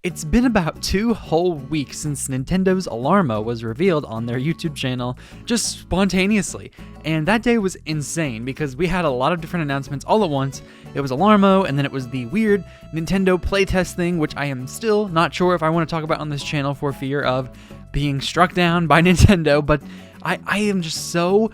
It's been about 2 whole weeks since Nintendo's Alarmo was revealed on their YouTube channel, just spontaneously. And that day was insane because we had a lot of different announcements all at once. It was Alarmo, and then it was the weird Nintendo playtest thing, which I am still not sure if I want to talk about on this channel for fear of being struck down by Nintendo, but I am just so...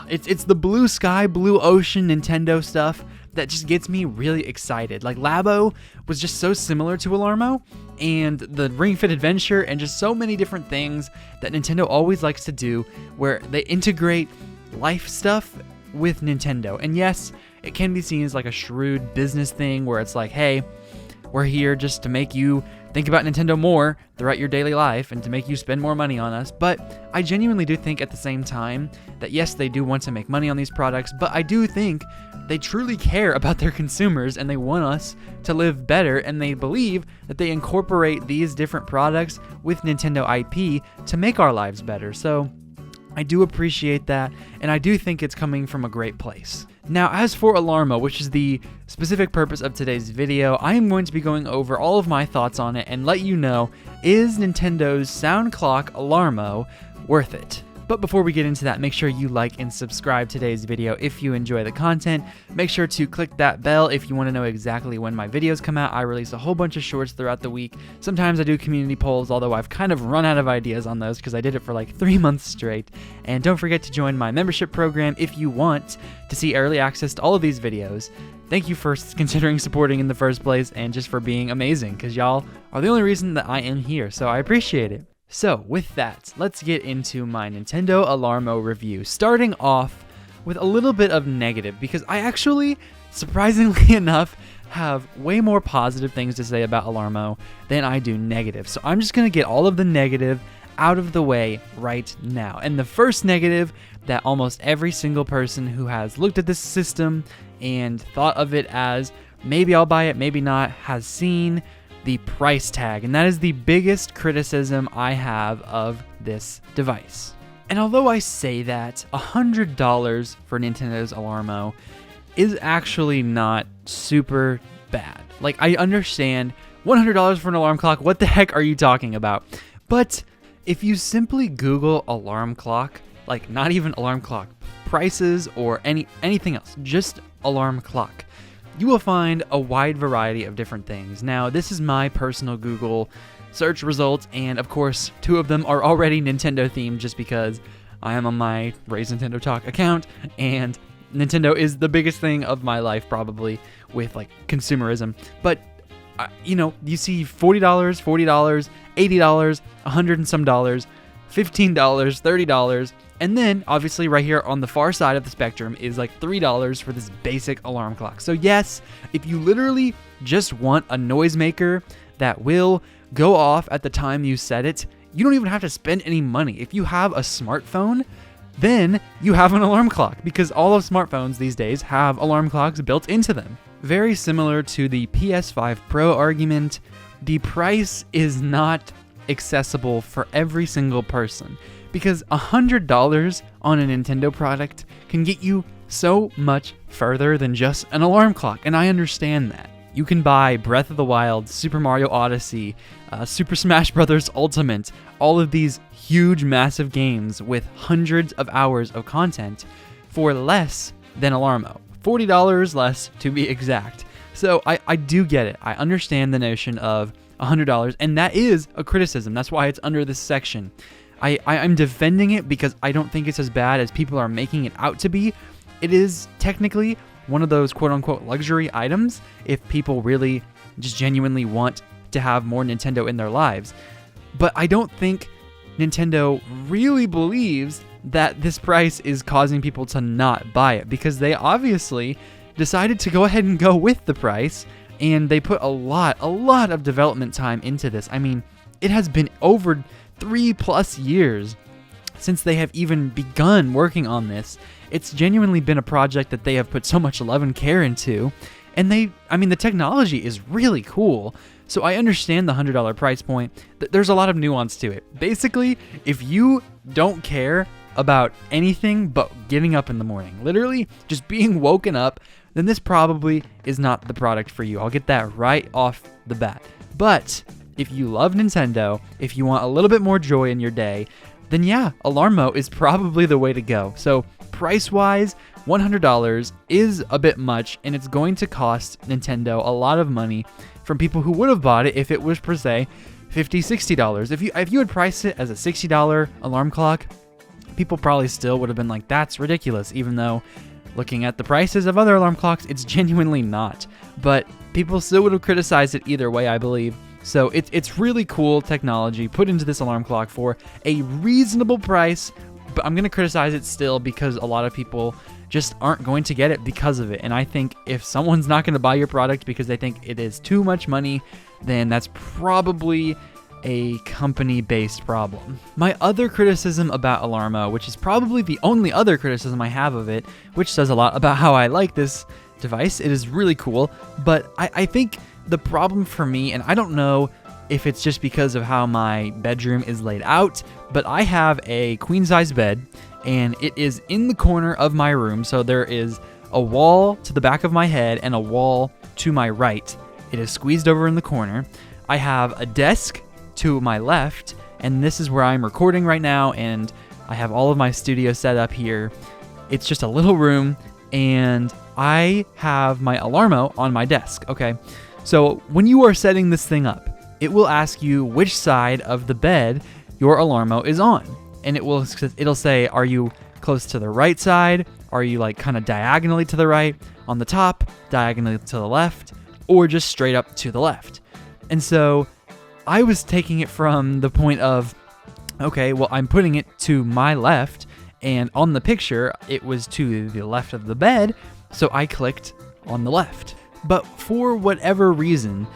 it's the blue sky, blue ocean Nintendo stuff that just gets me really excited. Like, Labo was just so similar to Alarmo, and the Ring Fit Adventure, and just so many different things that Nintendo always likes to do, where they integrate life stuff with Nintendo. And yes, it can be seen as like a shrewd business thing, where it's like, hey, we're here just to make you think about Nintendo more throughout your daily life and to make you spend more money on us. But I genuinely do think at the same time that yes, they do want to make money on these products, but I do think they truly care about their consumers and they want us to live better, and they believe that they incorporate these different products with Nintendo IP to make our lives better. So I do appreciate that, and I do think it's coming from a great place. Now, as for Alarmo, which is the specific purpose of today's video, I am going to be going over all of my thoughts on it and let you know, is Nintendo's Sound Clock Alarmo worth it? But before we get into that, make sure you like and subscribe today's video if you enjoy the content. Make sure to click that bell if you want to know exactly when my videos come out. I release a whole bunch of shorts throughout the week. Sometimes I do community polls, although I've kind of run out of ideas on those because I did it for like 3 months straight. And don't forget to join my membership program if you want to see early access to all of these videos. Thank you for considering supporting in the first place, and just for being amazing, because y'all are the only reason that I am here, so I appreciate it. So with that, let's get into my Nintendo Alarmo review, starting off with a little bit of negative, because I actually, surprisingly enough, have way more positive things to say about Alarmo than I do negative. So I'm just going to get all of the negative out of the way right now. And the first negative that almost every single person who has looked at this system and thought of it as maybe I'll buy it, maybe not, has seen the price tag, and that is the biggest criticism I have of this device. And although I say that, $100 for Nintendo's Alarmo is actually not super bad. Like, I understand $100 for an alarm clock, what the heck are you talking about? But if you simply Google alarm clock, like not even alarm clock prices or anything else, just alarm clock, you will find a wide variety of different things. Now, this is my personal Google search results, and of course, 2 of them are already Nintendo themed just because I am on my Raise Nintendo Talk account, and Nintendo is the biggest thing of my life probably with like consumerism. But you see $40, $80, $100 and some dollars, $15, $30, and then, obviously, right here on the far side of the spectrum is like $3 for this basic alarm clock. So yes, if you literally just want a noisemaker that will go off at the time you set it, you don't even have to spend any money. If you have a smartphone, then you have an alarm clock, because all of smartphones these days have alarm clocks built into them. Very similar to the PS5 Pro argument, the price is not accessible for every single person, because $100 on a Nintendo product can get you so much further than just an alarm clock, and I understand that. You can buy Breath of the Wild, Super Mario Odyssey, Super Smash Bros. Ultimate, all of these huge, massive games with hundreds of hours of content for less than Alarmo. $40 less, to be exact. So I do get it. I understand the notion of $100, and that is a criticism. That's why it's under this section. I'm defending it because I don't think it's as bad as people are making it out to be. It is technically one of those quote-unquote luxury items if people really just genuinely want to have more Nintendo in their lives. But I don't think Nintendo really believes that this price is causing people to not buy it, because they obviously decided to go ahead and go with the price, and they put a lot of development time into this. I mean, it has been over 3+ years since they have even begun working on this. It's genuinely been a project that they have put so much love and care into, and the technology is really cool. So I understand the $100 price point. There's a lot of nuance to it. Basically, if you don't care about anything but getting up in the morning, literally just being woken up, then this probably is not the product for you. I'll get that right off the bat. But if you love Nintendo, if you want a little bit more joy in your day, then yeah, Alarmo is probably the way to go. So price-wise, $100 is a bit much, and it's going to cost Nintendo a lot of money from people who would have bought it if it was, per se, $50, $60. If you had priced it as a $60 alarm clock, people probably still would have been like, that's ridiculous, even though looking at the prices of other alarm clocks, it's genuinely not. But people still would have criticized it either way, I believe. So it's really cool technology put into this alarm clock for a reasonable price, but I'm going to criticize it still because a lot of people just aren't going to get it because of it. And I think if someone's not going to buy your product because they think it is too much money, then that's probably a company-based problem. My other criticism about Alarmo, which is probably the only other criticism I have of it, which says a lot about how I like this device. It is really cool, but I think the problem for me, and I don't know if it's just because of how my bedroom is laid out, but I have a queen-size bed, and it is in the corner of my room, so there is a wall to the back of my head and a wall to my right. It is squeezed over in the corner. I have a desk to my left, and this is where I'm recording right now, and I have all of my studio set up here. It's just a little room, and I have my Alarmo on my desk, okay? So when you are setting this thing up, it will ask you which side of the bed your Alarmo is on. And it'll say, are you close to the right side? Are you like kind of diagonally to the right, on the top, diagonally to the left, or just straight up to the left? And so I was taking it from the point of, okay, well, I'm putting it to my left, and on the picture, it was to the left of the bed, so I clicked on the left. But for whatever reason,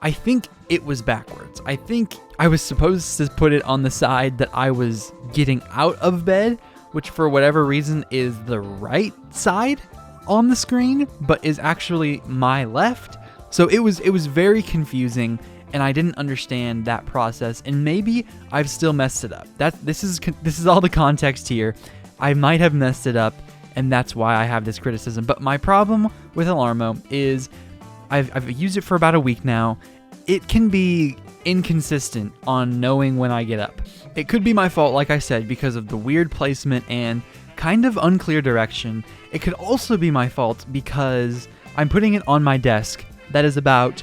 I think it was backwards. I think I was supposed to put it on the side that I was getting out of bed, which for whatever reason is the right side on the screen, but is actually my left. So it was very confusing, and I didn't understand that process, and maybe I've still messed it up. This is all the context here. I might have messed it up, and that's why I have this criticism. But my problem with Alarmo is I've used it for about a week now. It can be inconsistent on knowing when I get up. It could be my fault, like I said, because of the weird placement and kind of unclear direction. It could also be my fault because I'm putting it on my desk that is about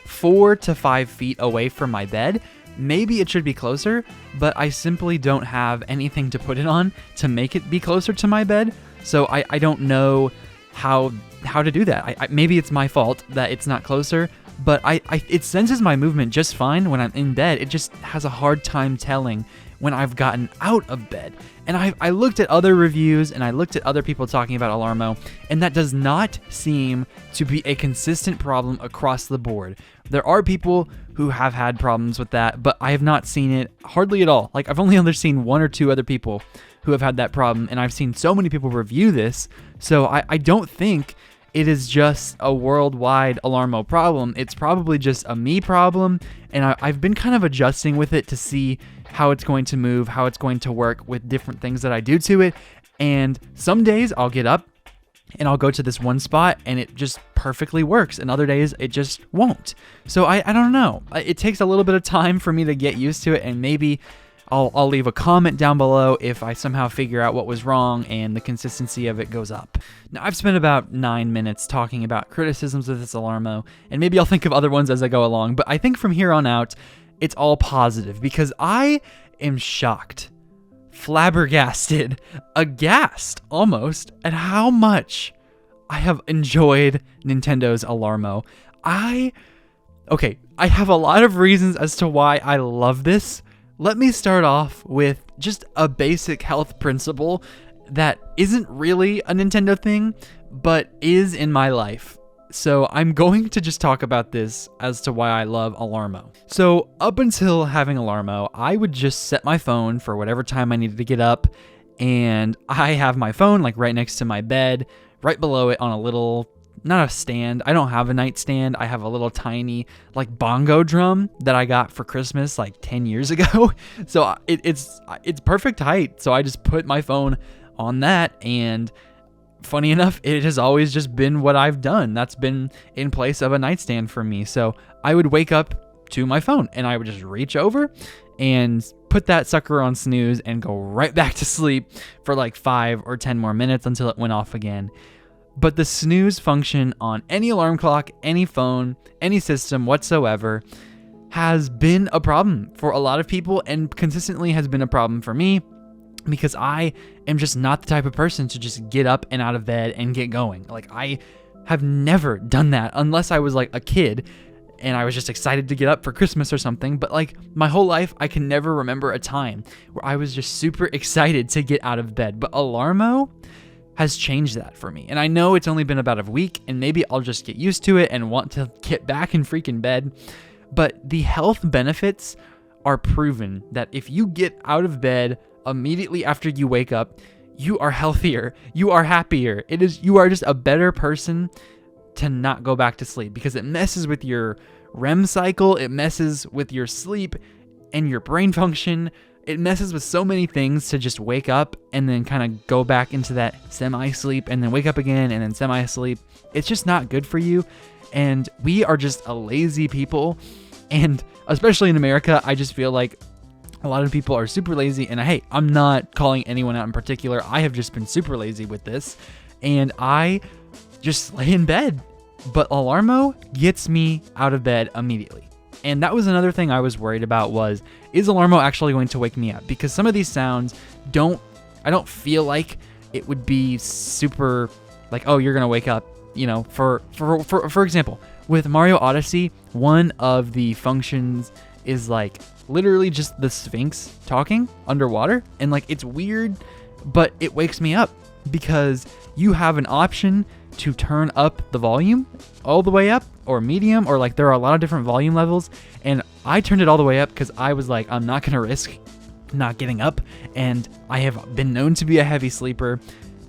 4 to 5 feet away from my bed. Maybe it should be closer, but I simply don't have anything to put it on to make it be closer to my bed. So I don't know how to do that. Maybe it's my fault that it's not closer, but it senses my movement just fine when I'm in bed. It just has a hard time telling when I've gotten out of bed. And I looked at other reviews and I looked at other people talking about Alarmo, and that does not seem to be a consistent problem across the board. There are people who have had problems with that, but I have not seen it hardly at all. Like, I've only seen 1 or 2 other people who have had that problem, and I've seen so many people review this, so I don't think it is just a worldwide Alarmo problem. It's probably just a me problem, and I've been kind of adjusting with it to see how it's going to move, how it's going to work with different things that I do to it, and some days I'll get up and I'll go to this one spot and it just perfectly works, and other days it just won't. So I don't know. It takes a little bit of time for me to get used to it, and maybe I'll leave a comment down below if I somehow figure out what was wrong and the consistency of it goes up. Now, I've spent about 9 minutes talking about criticisms of this Alarmo, and maybe I'll think of other ones as I go along, but I think from here on out, it's all positive because I am shocked, flabbergasted, aghast almost at how much I have enjoyed Nintendo's Alarmo. I have a lot of reasons as to why I love this. Let me start off with just a basic health principle that isn't really a Nintendo thing, but is in my life. So I'm going to just talk about this as to why I love Alarmo. So up until having Alarmo, I would just set my phone for whatever time I needed to get up, and I have my phone like right next to my bed, right below it on a little, not a stand. I don't have a nightstand. I have a little tiny like bongo drum that I got for Christmas like 10 years ago. So it's perfect height. So I just put my phone on that, and funny enough, it has always just been what I've done. That's been in place of a nightstand for me. So I would wake up to my phone, and I would just reach over and put that sucker on snooze and go right back to sleep for like 5 or 10 more minutes until it went off again. But the snooze function on any alarm clock, any phone, any system whatsoever has been a problem for a lot of people, and consistently has been a problem for me, because I am just not the type of person to just get up and out of bed and get going. Like, I have never done that unless I was like a kid and I was just excited to get up for Christmas or something. But like my whole life, I can never remember a time where I was just super excited to get out of bed. But Alarmo has changed that for me. And I know it's only been about a week, and maybe I'll just get used to it and want to get back in freaking bed. But the health benefits are proven that if you get out of bed immediately after you wake up, you are healthier, you are happier. You are just a better person to not go back to sleep, because it messes with your REM cycle, it messes with your sleep and your brain function. It messes with so many things to just wake up and then kind of go back into that semi-sleep and then wake up again and then semi-sleep. It's just not good for you. And we are just a lazy people. And especially in America, I just feel like a lot of people are super lazy. And hey, I'm not calling anyone out in particular. I have just been super lazy with this. And I just lay in bed. But Alarmo gets me out of bed immediately. And that was another thing I was worried about, is Alarmo actually going to wake me up? Because some of these sounds I don't feel like it would be super like, oh, you're going to wake up, you know, for example, with Mario Odyssey, one of the functions is like literally just the Sphinx talking underwater. And like, it's weird, but it wakes me up because you have an option to turn up the volume all the way up, or medium, or like there are a lot of different volume levels, and I turned it all the way up because I was like, I'm not gonna risk not getting up, and I have been known to be a heavy sleeper.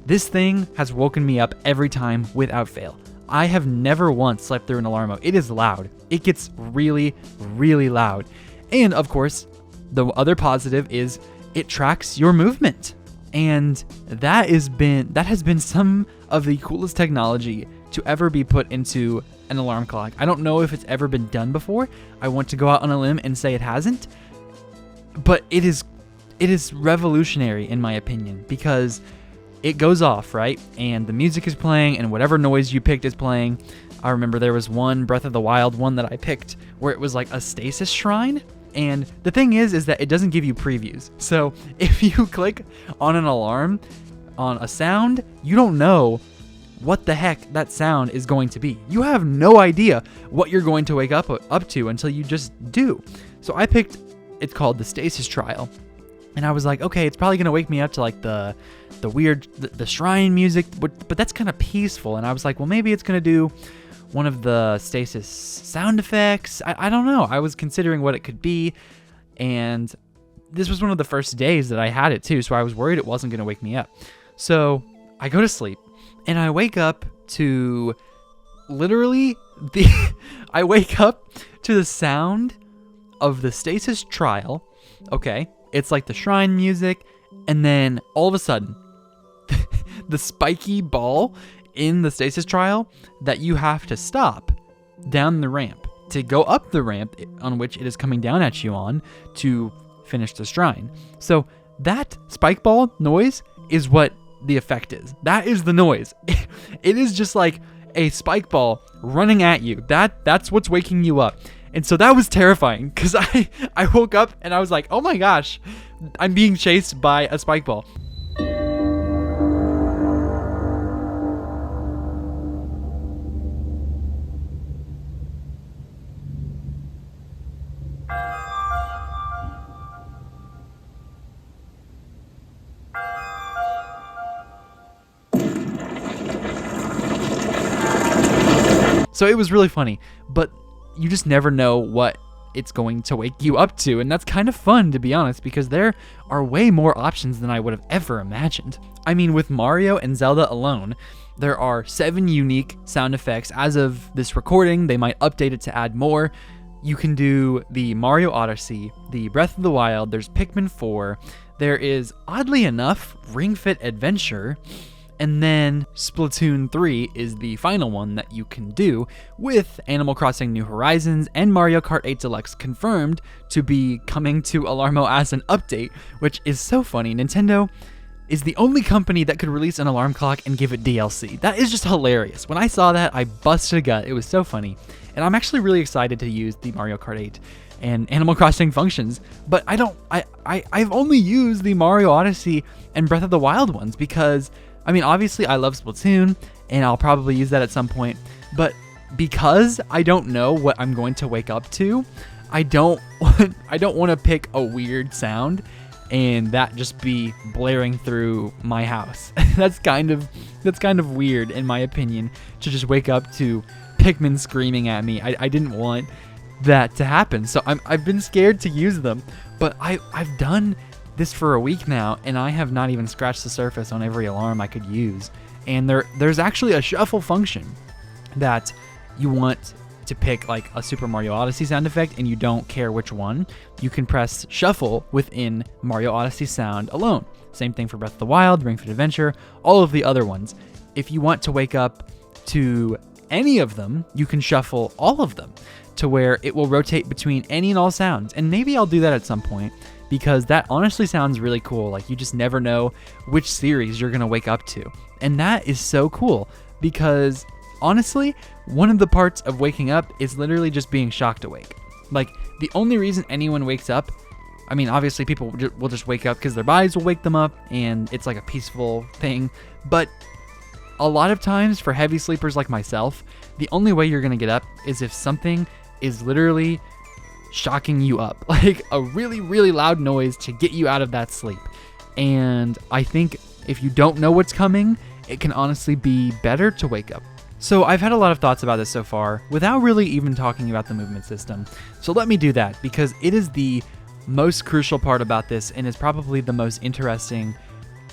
This thing has woken me up every time without fail. I have never once slept through an Alarmo. It is loud. It gets really, really loud. And of course, the other positive is it tracks your movement. And that has been some of the coolest technology to ever be put into an alarm clock. I don't know if it's ever been done before. I want to go out on a limb and say it hasn't. But it is revolutionary in my opinion, because it goes off, right? And the music is playing and whatever noise you picked is playing. I remember there was one Breath of the Wild one that I picked where it was like a stasis shrine. And the thing is that it doesn't give you previews. So if you click on an alarm, on a sound, you don't know what the heck that sound is going to be. You have no idea what you're going to wake up to until you just do. So I picked, it's called the Stasis Trial. And I was like, okay, it's probably going to wake me up to like the weird, the shrine music, but that's kind of peaceful. And I was like, well, maybe it's going to do one of the stasis sound effects. I don't know. I was considering what it could be. And this was one of the first days that I had it too. So I was worried it wasn't going to wake me up. So I go to sleep and I wake up to literally I wake up to the sound of the Stasis Trial. Okay. It's like the shrine music. And then all of a sudden, the spiky ball in the Stasis Trial that you have to stop down the ramp to go up the ramp on which it is coming down at you on to finish the shrine. So that spike ball noise is what the effect is. That is the noise. It is just like a spike ball running at you. That's what's waking you up. And so that was terrifying because I woke up and I was like, oh my gosh, I'm being chased by a spike ball. So it was really funny, but you just never know what it's going to wake you up to. And that's kind of fun, to be honest, because there are way more options than I would have ever imagined. I mean, with Mario and Zelda alone, there are 7 unique sound effects. As of this recording, they might update it to add more. You can do the Mario Odyssey, the Breath of the Wild, there's Pikmin 4, there is, oddly enough, Ring Fit Adventure, And then Splatoon 3 is the final one that you can do, with Animal Crossing New Horizons and Mario Kart 8 Deluxe confirmed to be coming to Alarmo as an update, which is so funny. Nintendo is the only company that could release an alarm clock and give it DLC. That is just hilarious. When I saw that, I busted a gut. It was so funny. And I'm actually really excited to use the Mario Kart 8 and Animal Crossing functions, but I've only used the Mario Odyssey and Breath of the Wild ones because, I mean, obviously I love Splatoon and I'll probably use that at some point, but because I don't know what I'm going to wake up to, I don't want to pick a weird sound and that just be blaring through my house. That's kind of weird in my opinion, to just wake up to Pikmin screaming at me. I didn't want that to happen, so I've been scared to use them, but I've done this for a week now and I have not even scratched the surface on every alarm I could use. And there's actually a shuffle function that you want to pick, like a Super Mario Odyssey sound effect, and you don't care which one. You can press shuffle within Mario Odyssey sound alone. Same thing for Breath of the Wild, Ring Fit Adventure, all of the other ones. If you want to wake up to any of them, you can shuffle all of them to where it will rotate between any and all sounds. And maybe I'll do that at some point, because that honestly sounds really cool. Like, you just never know which series you're gonna wake up to. And that is so cool, because honestly, one of the parts of waking up is literally just being shocked awake. Like, the only reason anyone wakes up, I mean, obviously people will just wake up because their bodies will wake them up and it's like a peaceful thing. But a lot of times for heavy sleepers like myself, the only way you're gonna get up is if something is literally shocking you up, like a really, really loud noise to get you out of that sleep. And I think if you don't know what's coming, it can honestly be better to wake up. So I've had a lot of thoughts about this so far without really even talking about the movement system. So let me do that, because it is the most crucial part about this and is probably the most interesting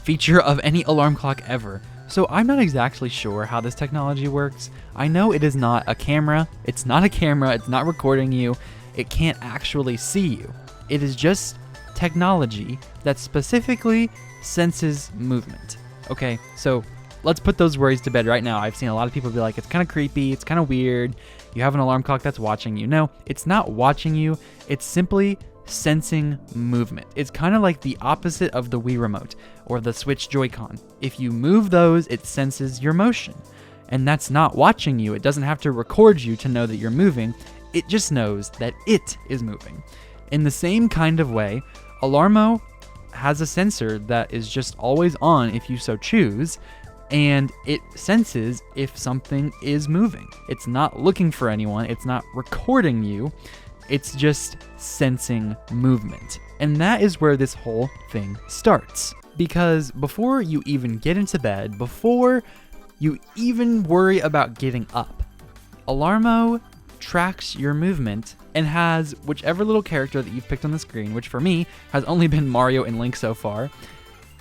feature of any alarm clock ever. So I'm not exactly sure how this technology works. I know it is not a camera. It's not a camera. It's not recording you. It can't actually see you. It is just technology that specifically senses movement. Okay, so let's put those worries to bed right now. I've seen a lot of people be like, it's kind of creepy, it's kind of weird, you have an alarm clock that's watching you. No, it's not watching you, it's simply sensing movement. It's kind of like the opposite of the Wii Remote or the Switch Joy-Con. If you move those, it senses your motion. And that's not watching you. It doesn't have to record you to know that you're moving. It just knows that it is moving. In the same kind of way, Alarmo has a sensor that is just always on if you so choose, and it senses if something is moving. It's not looking for anyone, it's not recording you, it's just sensing movement. And that is where this whole thing starts. Because before you even get into bed, before you even worry about getting up, Alarmo tracks your movement and has whichever little character that you've picked on the screen, which for me has only been Mario and Link so far.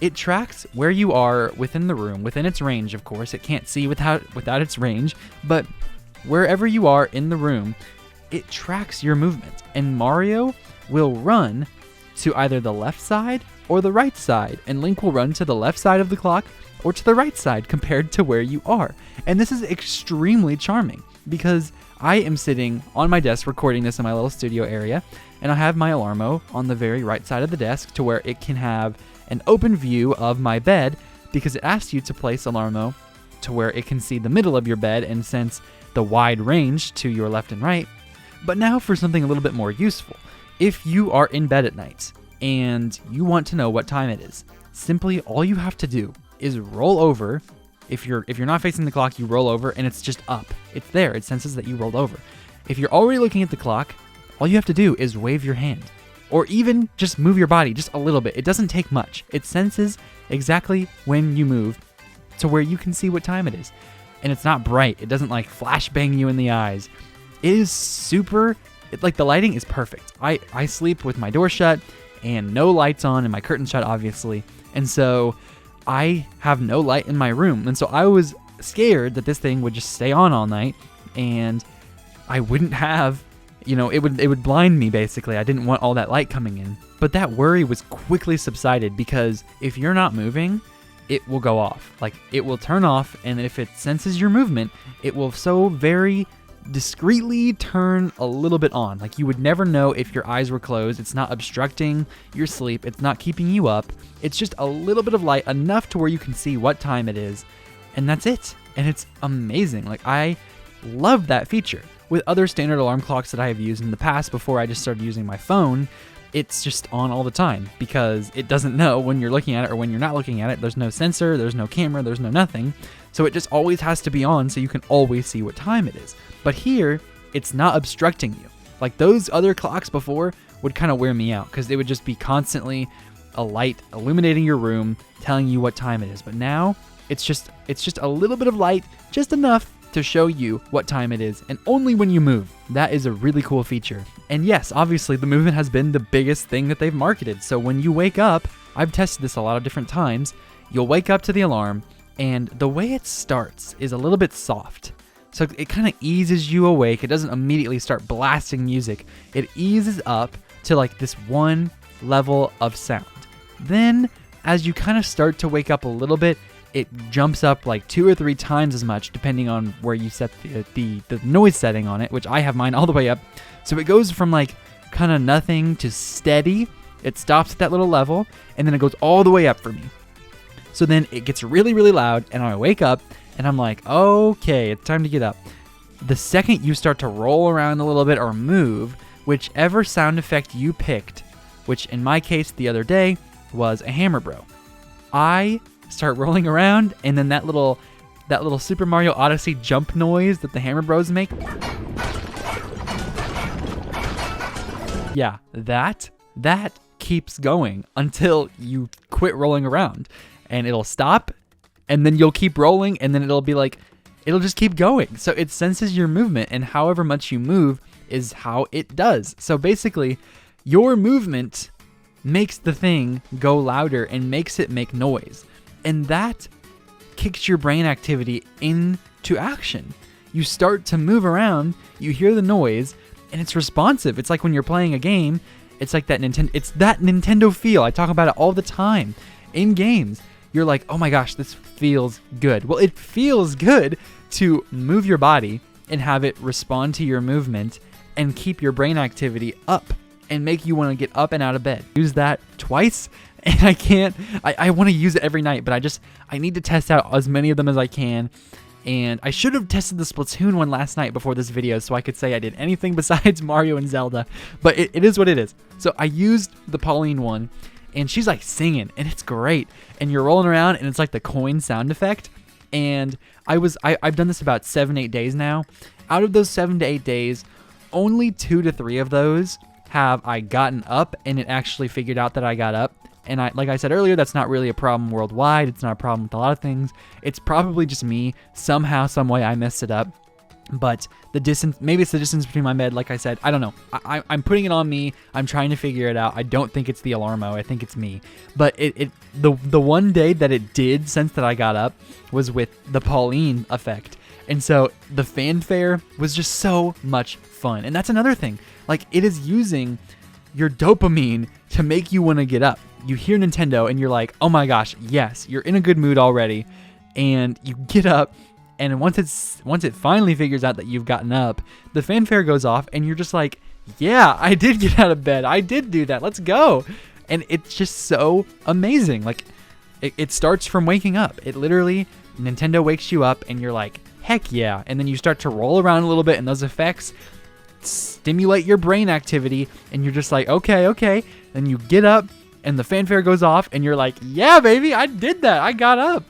It tracks where you are within the room, within its range, of course. It can't see without its range, but wherever you are in the room, it tracks your movement. And Mario will run to either the left side or the right side, and Link will run to the left side of the clock or to the right side compared to where you are. And this is extremely charming, because I am sitting on my desk recording this in my little studio area, and I have my Alarmo on the very right side of the desk to where it can have an open view of my bed, because it asks you to place Alarmo to where it can see the middle of your bed and sense the wide range to your left and right. But now for something a little bit more useful. If you are in bed at night and you want to know what time it is, simply all you have to do is roll over. If you're not facing the clock, you roll over and it's just up. It's there. It senses that you rolled over. If you're already looking at the clock, all you have to do is wave your hand, or even just move your body just a little bit. It doesn't take much. It senses exactly when you move to where you can see what time it is. And it's not bright. It doesn't like flashbang you in the eyes. It is super, like the lighting is perfect. I sleep with my door shut and no lights on and my curtains shut, obviously. And so I have no light in my room. And so I was scared that this thing would just stay on all night and I wouldn't have, it would blind me basically. I didn't want all that light coming in. But that worry was quickly subsided, because if you're not moving it will go off. Like, it will turn off, and if it senses your movement, it will so very discreetly turn a little bit on. Like, you would never know if your eyes were closed. It's not obstructing your sleep. It's not keeping you up. It's just a little bit of light, enough to where you can see what time it is, and that's it. And it's amazing. Like, I love that feature. With other standard alarm clocks that I have used in the past before I just started using my phone, it's just on all the time because it doesn't know when you're looking at it or when you're not looking at it. There's no sensor, there's no camera, there's no nothing. So it just always has to be on so you can always see what time it is. But here, it's not obstructing you. Like, those other clocks before would kind of wear me out because they would just be constantly a light illuminating your room, telling you what time it is. But now, it's just a little bit of light, just enough to show you what time it is, and only when you move. That is a really cool feature. And yes, obviously the movement has been the biggest thing that they've marketed. So when you wake up, I've tested this a lot of different times, you'll wake up to the alarm, and the way it starts is a little bit soft. So it kind of eases you awake. It doesn't immediately start blasting music. It eases up to like this one level of sound. Then, as you kind of start to wake up a little bit, it jumps up like 2 or 3 times as much depending on where you set the noise setting on it, which I have mine all the way up. So it goes from like kind of nothing to steady. It stops at that little level, and then it goes all the way up for me. So then it gets really, really loud, and I wake up, and I'm like, okay, it's time to get up. The second you start to roll around a little bit or move, whichever sound effect you picked, which in my case the other day was a hammer bro, I start rolling around, and then that little Super Mario Odyssey jump noise that the Hammer Bros make. Yeah, that keeps going until you quit rolling around, and it'll stop, and then you'll keep rolling, and then it'll just keep going. So it senses your movement, and however much you move is how it does. So basically, your movement makes the thing go louder and makes it make noise. And that kicks your brain activity into action. You start to move around, you hear the noise, and it's responsive. It's like when you're playing a game, it's like that Nintendo feel. I talk about it all the time. In games, you're like, oh my gosh, this feels good. Well, it feels good to move your body and have it respond to your movement and keep your brain activity up and make you want to get up and out of bed. Use that twice, and I want to use it every night, but I need to test out as many of them as I can. And I should have tested the Splatoon one last night before this video so I could say I did anything besides Mario and Zelda, but it is what it is. So I used the Pauline one, and she's like singing, and it's great. And you're rolling around, and it's like the coin sound effect. And I've done this about 7-8 days now. Out of those 7 to 8 days, only 2 to 3 of those have I gotten up, and it actually figured out that I got up. And like I said earlier, that's not really a problem worldwide. It's not a problem with a lot of things. It's probably just me. Somehow, some way, I messed it up. But the distance, maybe it's the distance between my bed. Like I said, I don't know. I'm putting it on me. I'm trying to figure it out. I don't think it's the Alarmo. I think it's me. But the one day that it did sense that I got up was with the Pauline effect. And so the fanfare was just so much fun. And that's another thing. Like, it is using your dopamine to make you want to get up. You hear Nintendo and you're like, oh my gosh, yes, you're in a good mood already. And you get up, and once it finally figures out that you've gotten up, the fanfare goes off, and you're just like, yeah, I did get out of bed. I did do that. Let's go. And it's just so amazing. Like, it starts from waking up. It literally, Nintendo wakes you up, and you're like, heck yeah. And then you start to roll around a little bit, and those effects stimulate your brain activity, and you're just like, okay. Then you get up, and the fanfare goes off, and you're like, yeah, baby, I did that. I got up.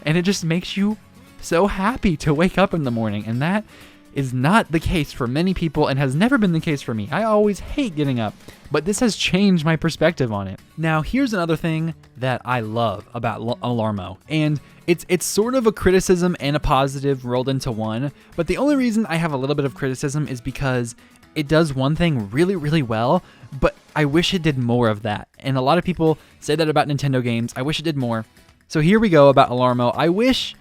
And it just makes you so happy to wake up in the morning. And that is not the case for many people, and has never been the case for me. I always hate getting up, but this has changed my perspective on it. Now, here's another thing that I love about Alarmo, and it's sort of a criticism and a positive rolled into one, but the only reason I have a little bit of criticism is because it does one thing really, really well, but I wish it did more of that. And a lot of people say that about Nintendo games. I wish it did more. So here we go about Alarmo. I wish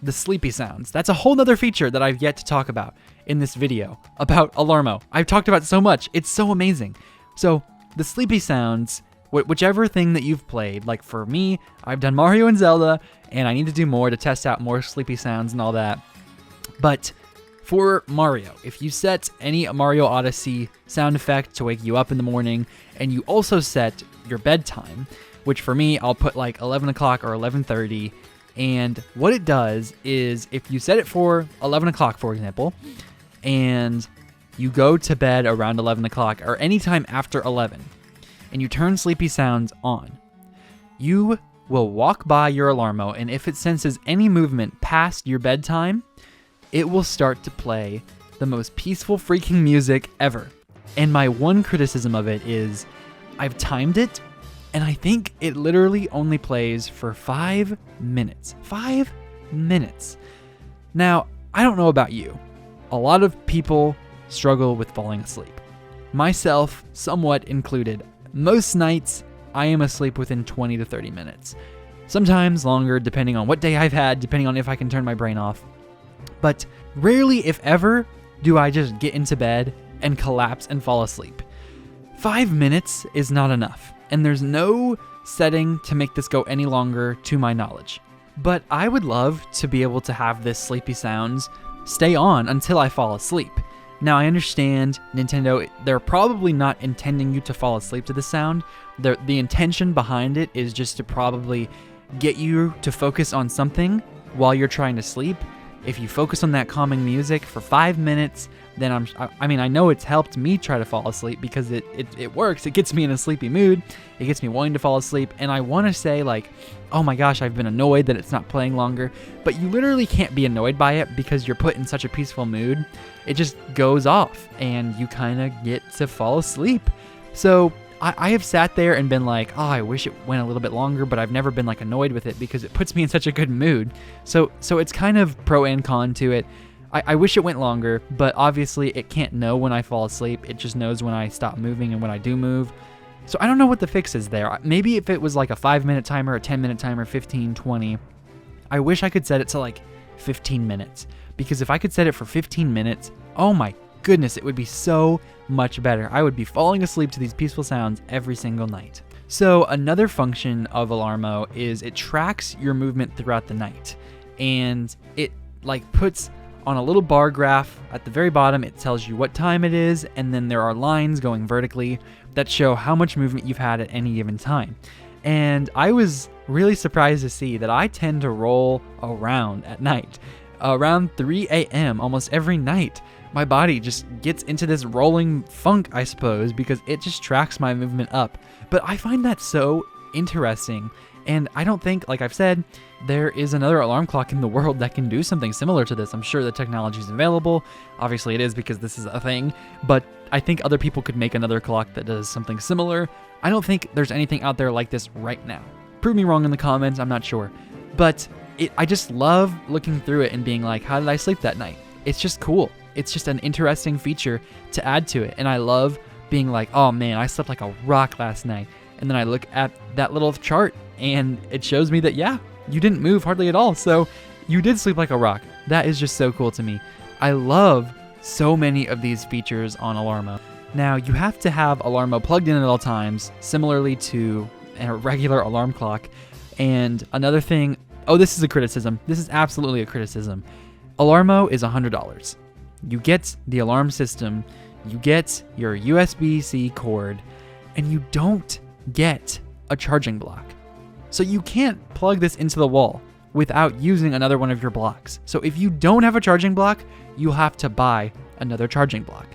the sleepy sounds. That's a whole nother feature that I've yet to talk about in this video about Alarmo. I've talked about so much. It's so amazing. So the sleepy sounds whichever thing that you've played. Like for me, I've done Mario and Zelda, and I need to do more to test out more sleepy sounds and all that. But for Mario, if you set any Mario Odyssey sound effect to wake you up in the morning, and you also set your bedtime, which for me, I'll put like 11 o'clock or 11:30, and what it does is if you set it for 11 o'clock, for example, and you go to bed around 11 o'clock or anytime after 11, and you turn sleepy sounds on, you will walk by your Alarmo, and if it senses any movement past your bedtime, it will start to play the most peaceful freaking music ever. And my one criticism of it is I've timed it, and I think it literally only plays for 5 minutes. 5 minutes. Now, I don't know about you. A lot of people struggle with falling asleep. Myself, somewhat included. Most nights, I am asleep within 20 to 30 minutes. Sometimes longer, depending on what day I've had, depending on if I can turn my brain off. But rarely, if ever, do I just get into bed and collapse and fall asleep. 5 minutes is not enough, and there's no setting to make this go any longer to my knowledge. But I would love to be able to have this sleepy sounds stay on until I fall asleep. Now, I understand Nintendo, they're probably not intending you to fall asleep to the sound. The intention behind it is just to probably get you to focus on something while you're trying to sleep. If you focus on that calming music for 5 minutes, then I know it's helped me try to fall asleep because it works. It gets me in a sleepy mood. It gets me wanting to fall asleep. And I want to say like, oh my gosh, I've been annoyed that it's not playing longer. But you literally can't be annoyed by it because you're put in such a peaceful mood. It just goes off and you kind of get to fall asleep. So I have sat there and been like, oh, I wish it went a little bit longer, but I've never been like annoyed with it because it puts me in such a good mood. So it's kind of pro and con to it. I wish it went longer, but obviously it can't know when I fall asleep. It just knows when I stop moving and when I do move. So I don't know what the fix is there. Maybe if it was like a 5-minute timer, a 10-minute timer, 15, 20, I wish I could set it to like 15 minutes. Because if I could set it for 15 minutes, oh my goodness, it would be so much better. I would be falling asleep to these peaceful sounds every single night. So another function of Alarmo is it tracks your movement throughout the night. And it like puts on a little bar graph at the very bottom, it tells you what time it is, and then there are lines going vertically that show how much movement you've had at any given time. And I was really surprised to see that I tend to roll around at night. Around 3 a.m. almost every night, my body just gets into this rolling funk, I suppose, because it just tracks my movement up. But I find that so interesting. And I don't think, like I've said, there is another alarm clock in the world that can do something similar to this. I'm sure the technology is available. Obviously it is because this is a thing. But I think other people could make another clock that does something similar. I don't think there's anything out there like this right now. Prove me wrong in the comments, I'm not sure. But I just love looking through it and being like, how did I sleep that night? It's just cool. It's just an interesting feature to add to it. And I love being like, oh man, I slept like a rock last night. And then I look at that little chart and it shows me that, yeah, you didn't move hardly at all. So you did sleep like a rock. That is just so cool to me. I love so many of these features on Alarmo. Now, you have to have Alarmo plugged in at all times, similarly to a regular alarm clock. And another thing, oh, this is a criticism. This is absolutely a criticism. Alarmo is $100. You get the alarm system, you get your USB-C cord, and you don't get a charging block. So you can't plug this into the wall without using another one of your blocks. So if you don't have a charging block, you'll have to buy another charging block,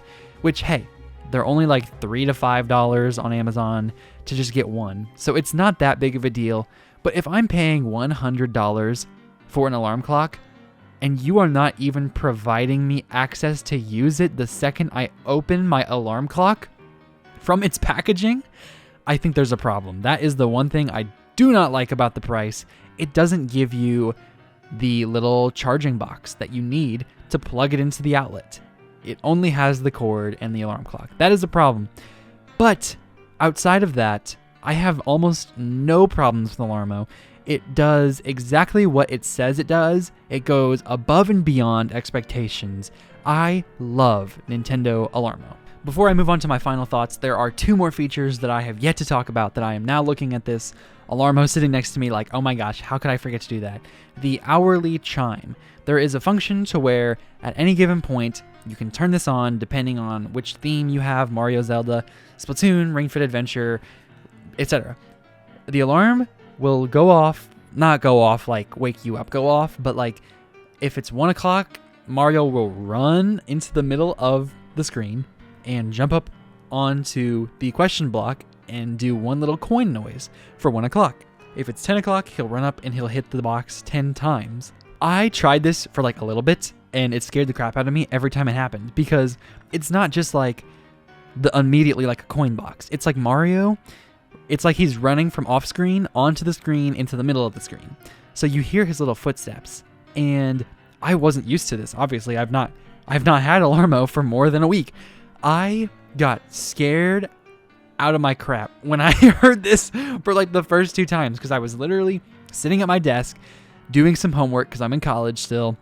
which, hey, they're only like $3 to $5 on Amazon to just get one. So it's not that big of a deal. But if I'm paying $100 for an alarm clock, and you are not even providing me access to use it the second I open my alarm clock from its packaging, I think there's a problem. That is the one thing I do not like about the price. It doesn't give you the little charging box that you need to plug it into the outlet. It only has the cord and the alarm clock. That is a problem. But outside of that, I have almost no problems with Alarmo. It does exactly what it says it does. It goes above and beyond expectations. I love Nintendo Alarmo. Before I move on to my final thoughts, there are 2 more features that I have yet to talk about that I am now looking at this Alarmo sitting next to me like, oh my gosh, how could I forget to do that? The hourly chime. There is a function to where at any given point, you can turn this on depending on which theme you have, Mario, Zelda, Splatoon, Ring Fit Adventure, etc. The alarm will go off, not go off like wake you up, go off, but like if it's 1 o'clock, Mario will run into the middle of the screen and jump up onto the question block and do 1 little coin noise for 1 o'clock. If it's 10 o'clock, he'll run up and he'll hit the box 10 times. I tried this for like a little bit and it scared the crap out of me every time it happened because it's not just like immediately like a coin box. It's like Mario. It's like he's running from off screen onto the screen into the middle of the screen. So you hear his little footsteps and I wasn't used to this. Obviously, I've not had Alarmo for more than a week. I got scared out of my crap when I heard this for like the first 2 times because I was literally sitting at my desk doing some homework because I'm in college still,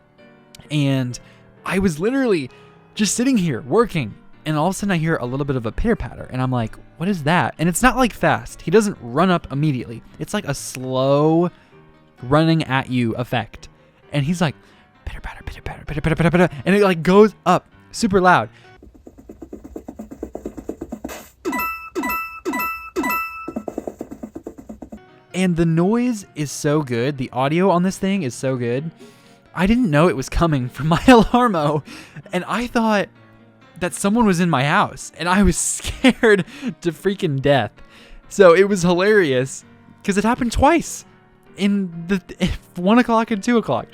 and I was literally just sitting here working, and all of a sudden I hear a little bit of a pitter patter, and I'm like, what is that? And it's not like fast. He doesn't run up immediately. It's like a slow running at you effect, and he's like pitter patter, pitter patter, pitter patter, pitter patter, and it like goes up super loud. And the noise is so good. The audio on this thing is so good. I didn't know it was coming from my Alarmo, and I thought that someone was in my house, and I was scared to freaking death. So it was hilarious because it happened twice in the 1 o'clock and 2 o'clock.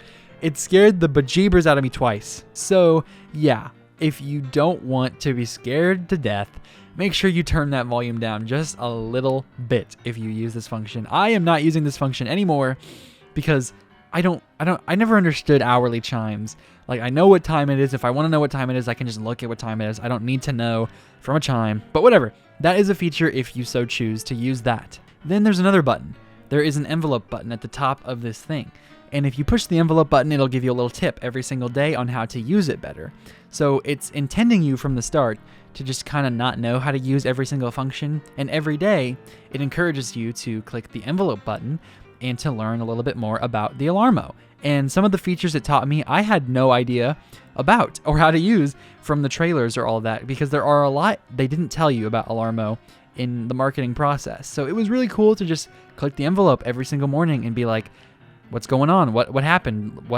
It scared the bejeebers out of me twice. So yeah, if you don't want to be scared to death, make sure you turn that volume down just a little bit if you use this function. I am not using this function anymore because I never understood hourly chimes. Like, I know what time it is. If I want to know what time it is, I can just look at what time it is. I don't need to know from a chime, but whatever. That is a feature if you so choose to use that. Then there's another button. There is an envelope button at the top of this thing. And if you push the envelope button, it'll give you a little tip every single day on how to use it better. So it's intending you from the start to just kind of not know how to use every single function. And every day, it encourages you to click the envelope button and to learn a little bit more about the Alarmo. And some of the features it taught me, I had no idea about or how to use from the trailers or all that, because there are a lot they didn't tell you about Alarmo in the marketing process. So it was really cool to just click the envelope every single morning and be like, what's going on? What happened?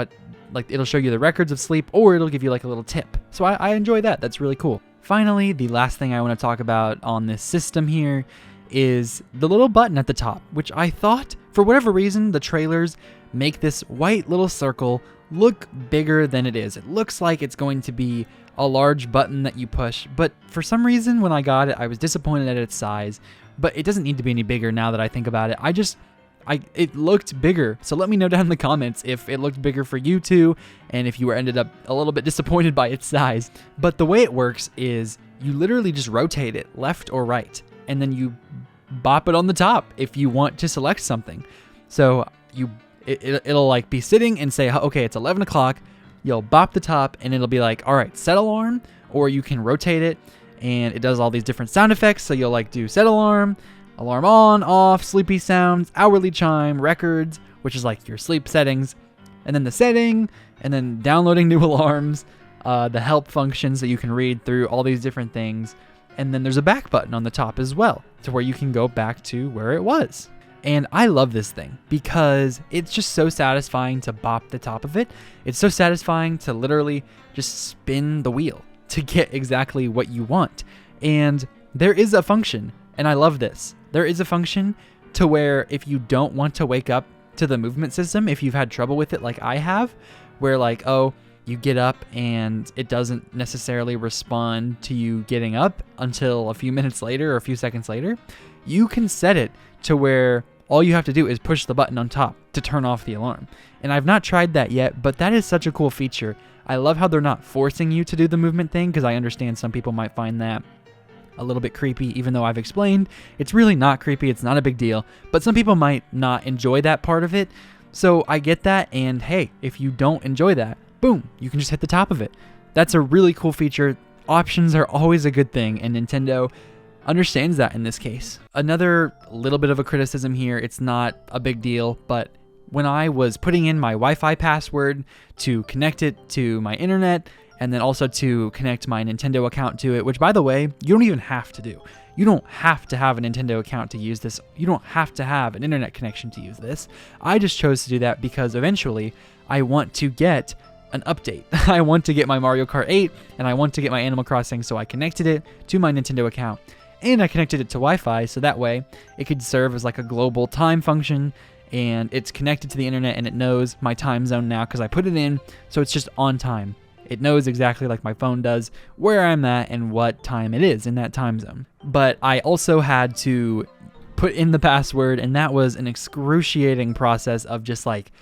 Like, it'll show you the records of sleep, or it'll give you like a little tip. So I enjoy that. That's really cool. Finally, the last thing I want to talk about on this system here is the little button at the top, which I thought, for whatever reason, the trailers make this white little circle look bigger than it is. It looks like it's going to be a large button that you push, but for some reason when I got it, I was disappointed at its size, but it doesn't need to be any bigger now that I think about it. It looked bigger, so let me know down in the comments if it looked bigger for you too, and if you ended up a little bit disappointed by its size. But the way it works is you literally just rotate it left or right, and then you bop it on the top if you want to select something. So it'll like be sitting and say, okay, it's 11 o'clock. You'll bop the top, and it'll be like, all right, set alarm, or you can rotate it, and it does all these different sound effects. So you'll like do set alarm, alarm on, off, sleepy sounds, hourly chime, records, which is like your sleep settings, and then the setting, and then downloading new alarms, the help functions that you can read through all these different things. And then there's a back button on the top as well, to where you can go back to where it was. And I love this thing because it's just so satisfying to bop the top of it. It's so satisfying to literally just spin the wheel to get exactly what you want. And there is a function, and I love this. There is a function to where if you don't want to wake up to the movement system, if you've had trouble with it like I have, where like, oh, you get up and it doesn't necessarily respond to you getting up until a few minutes later or a few seconds later, you can set it to where all you have to do is push the button on top to turn off the alarm. And I've not tried that yet, but that is such a cool feature. I love how they're not forcing you to do the movement thing, because I understand some people might find that a little bit creepy, even though I've explained it's really not creepy. It's not a big deal, but some people might not enjoy that part of it. So I get that. And hey, if you don't enjoy that, boom, you can just hit the top of it. That's a really cool feature Options are always a good thing, and Nintendo understands that in this case. Another little bit of a criticism here, it's not a big deal, but when I was putting in my Wi-Fi password to connect it to my internet, and then also to connect my Nintendo account to it, which by the way, you don't even have to do. You don't have to have a Nintendo account to use this. You don't have to have an internet connection to use this. I just chose to do that because eventually I want to get an update. I want to get my Mario Kart 8 and I want to get my Animal Crossing, so I connected it to my Nintendo account and I connected it to Wi-Fi so that way it could serve as like a global time function, and it's connected to the internet and it knows my time zone now because I put it in, so it's just on time. It knows exactly like my phone does where I'm at and what time it is in that time zone. But I also had to put in the password, and that was an excruciating process of just like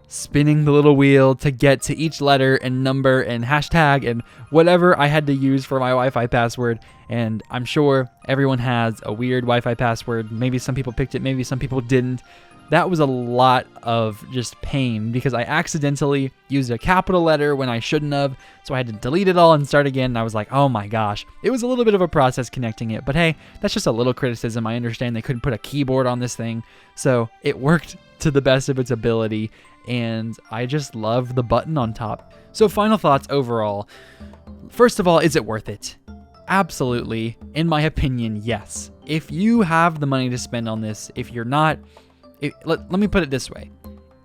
spinning the little wheel to get to each letter and number and hashtag and whatever I had to use for my Wi-Fi password. And I'm sure everyone has a weird Wi-Fi password. Maybe some people picked it, maybe some people didn't. That was a lot of just pain because I accidentally used a capital letter when I shouldn't have, so I had to delete it all and start again, and I was like, oh my gosh. It was a little bit of a process connecting it, but hey, that's just a little criticism. I understand they couldn't put a keyboard on this thing, so it worked to the best of its ability, and I just love the button on top. So final thoughts overall. First of all, is it worth it? Absolutely. In my opinion, yes. If you have the money to spend on this, if you're not... Let me put it this way.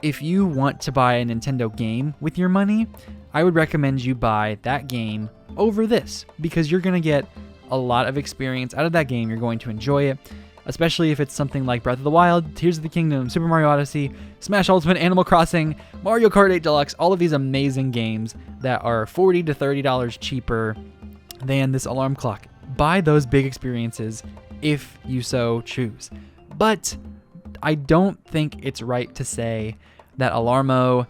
If you want to buy a Nintendo game with your money, I would recommend you buy that game over this because you're going to get a lot of experience out of that game. You're going to enjoy it, especially if it's something like Breath of the Wild, Tears of the Kingdom, Super Mario Odyssey, Smash Ultimate, Animal Crossing, Mario Kart 8 Deluxe, all of these amazing games that are $40 to $30 cheaper than this alarm clock. Buy those big experiences if you so choose. But I don't think it's right to say that Alarmo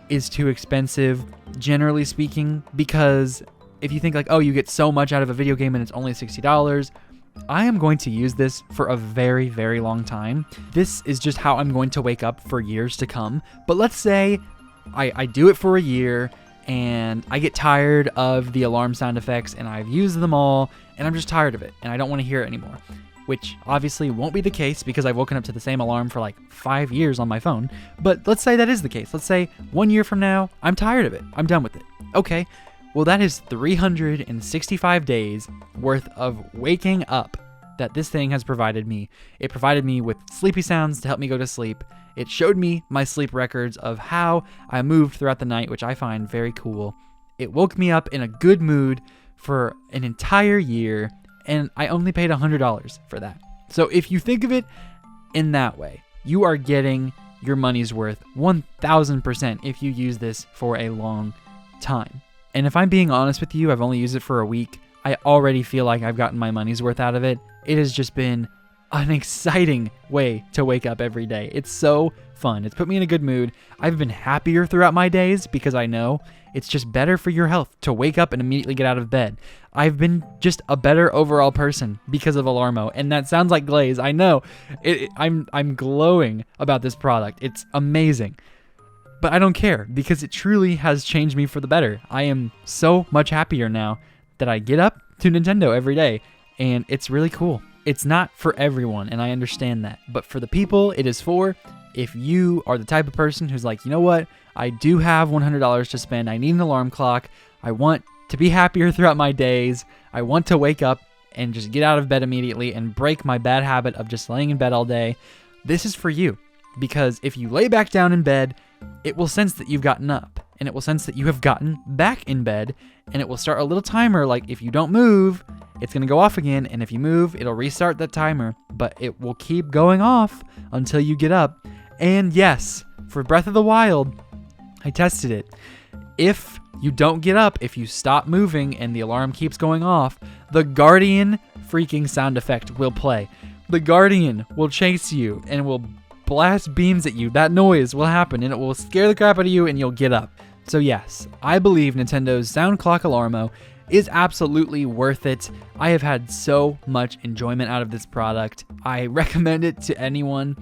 is too expensive, generally speaking, because if you think like, oh, you get so much out of a video game and it's only $60, I am going to use this for a very, very long time. This is just how I'm going to wake up for years to come. But let's say I do it for a year and I get tired of the alarm sound effects and I've used them all and I'm just tired of it and I don't want to hear it anymore. Which obviously won't be the case because I've woken up to the same alarm for like 5 years on my phone. But let's say that is the case. Let's say 1 year from now, I'm tired of it. I'm done with it. Okay, well that is 365 days worth of waking up that this thing has provided me. It provided me with sleepy sounds to help me go to sleep. It showed me my sleep records of how I moved throughout the night, which I find very cool. It woke me up in a good mood for an entire year, and I only paid $100 for that. So if you think of it in that way, you are getting your money's worth 1000% if you use this for a long time. And if I'm being honest with you, I've only used it for a week. I already feel like I've gotten my money's worth out of it. It has just been an exciting way to wake up every day. It's so fun. It's put me in a good mood. I've been happier throughout my days because I know it's just better for your health to wake up and immediately get out of bed. I've been just a better overall person because of Alarmo, and that sounds like glaze. I know. I'm glowing about this product. It's amazing. But I don't care because it truly has changed me for the better. I am so much happier now that I get up to Nintendo every day, and it's really cool. It's not for everyone, and I understand that. But for the people it is for, if you are the type of person who's like, you know what, I do have $100 to spend. I need an alarm clock. I want to be happier throughout my days. I want to wake up and just get out of bed immediately and break my bad habit of just laying in bed all day. This is for you, because if you lay back down in bed, it will sense that you've gotten up, and it will sense that you have gotten back in bed, and it will start a little timer. Like if you don't move, it's going to go off again, and if you move, it'll restart that timer, but it will keep going off until you get up. And yes, for Breath of the Wild, I tested it. If you don't get up, if you stop moving and the alarm keeps going off, the Guardian freaking sound effect will play. The Guardian will chase you and will blast beams at you. That noise will happen and it will scare the crap out of you and you'll get up. So yes, I believe Nintendo's Sound Clock Alarmo is absolutely worth it. I have had so much enjoyment out of this product. I recommend it to anyone,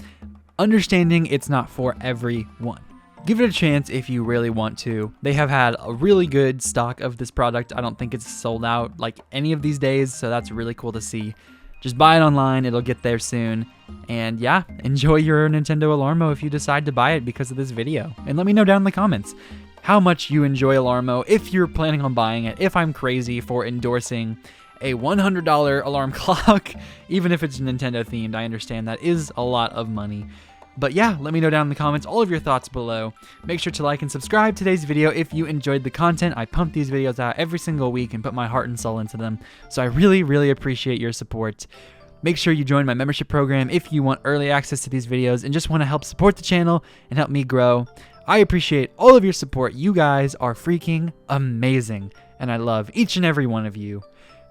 understanding it's not for everyone. Give it a chance if you really want to. They have had a really good stock of this product. I don't think it's sold out like any of these days, so that's really cool to see. Just buy it online, it'll get there soon. And yeah, enjoy your Nintendo Alarmo if you decide to buy it because of this video. And let me know down in the comments how much you enjoy Alarmo, if you're planning on buying it, if I'm crazy for endorsing a $100 alarm clock, even if it's Nintendo themed. I understand that is a lot of money. But yeah, let me know down in the comments all of your thoughts below. Make sure to like and subscribe today's video if you enjoyed the content. I pump these videos out every single week and put my heart and soul into them. So I really, really appreciate your support. Make sure you join my membership program if you want early access to these videos and just want to help support the channel and help me grow. I appreciate all of your support. You guys are freaking amazing, and I love each and every one of you.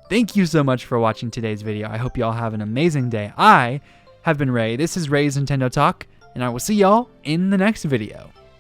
Thank you so much for watching today's video. I hope you all have an amazing day. I have been Ray. This is Ray's Nintendo Talk, and I will see y'all in the next video.